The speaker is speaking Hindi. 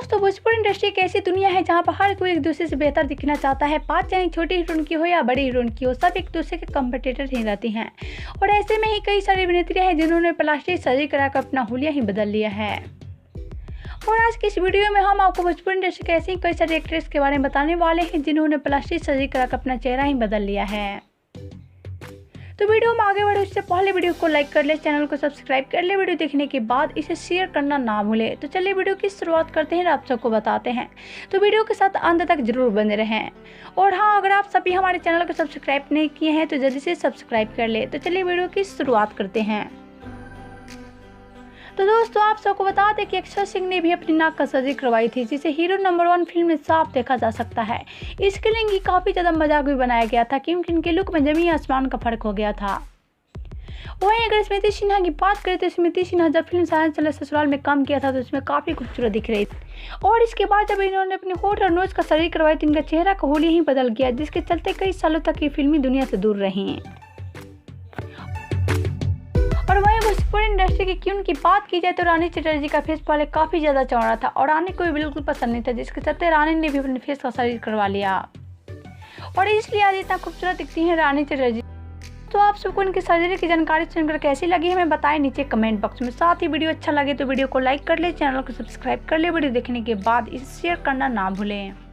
दोस्तों भोजपुरी इंडस्ट्री एक ऐसी दुनिया है जहां पर हर कोई एक दूसरे से बेहतर दिखना चाहता है। बात चाहे छोटी हीरोइन की हो या बड़ी हीरोइन की हो, सब एक दूसरे के कॉम्पिटिटर ही रहती हैं। और ऐसे में ही कई सारी अभिनेत्रियां हैं जिन्होंने प्लास्टिक सर्जरी कराकर अपना हुलिया ही बदल लिया है। और आज की इस वीडियो में हम आपको भोजपुरी इंडस्ट्री के ऐसी ही कई सारी एक्ट्रेस के बारे में बताने वाले हैं जिन्होंने प्लास्टिक सर्जरी कराकर अपना चेहरा ही बदल लिया है। तो वीडियो में आगे बढ़े उससे पहले वीडियो को लाइक कर ले, चैनल को सब्सक्राइब कर ले। वीडियो देखने के बाद इसे शेयर करना ना भूले। तो चलिए वीडियो की शुरुआत करते हैं और आप सबको बताते हैं, तो वीडियो के साथ अंत तक जरूर बने रहें। और हाँ, अगर आप सभी हमारे चैनल को सब्सक्राइब नहीं किए हैं तो जल्दी से सब्सक्राइब कर ले। तो चलिए वीडियो की शुरुआत करते हैं। तो दोस्तों आप सबको बता दें कि अक्षय सिंह ने भी अपनी नाक का सर्जरी करवाई थी, जिसे हीरो नंबर 1 फिल्म में साफ देखा जा सकता है। इसके लिए इनकी काफ़ी ज़्यादा मजाक भी बनाया गया था क्योंकि इनके लुक में जमीन आसमान का फर्क हो गया था। वहीं अगर स्मृति सिन्हा की बात करें तो स्मृति सिन्हा जब फिल्म साजन चले ससुराल में काम किया था तो इसमें काफ़ी खूबसूरत दिख रही थी। और इसके बाद जब इन्होंने अपने होठ और नोज का सर्जरी करवाई तो इनका चेहरा का हुलिया ही बदल गया, जिसके चलते कई सालों तक ये फिल्मी दुनिया से दूर रही। और वहीं भोजपुरी इंडस्ट्री की क्वीन की बात की जाए तो रानी चटर्जी का फेस पहले काफ़ी ज़्यादा चौड़ा था और रानी को भी बिल्कुल पसंद नहीं था, जिसके चलते रानी ने भी अपने फेस का सर्जरी करवा लिया और इसलिए आज इतना खूबसूरत दिखती हैं रानी चटर्जी। तो आप सबको इनकी सर्जरी की जानकारी सुनकर कैसी लगी हमें बताएं नीचे कमेंट बॉक्स में। साथ ही वीडियो अच्छा लगे तो वीडियो को लाइक कर ले, चैनल को सब्सक्राइब कर ले। वीडियो देखने के बाद इसे शेयर करना ना भूलें।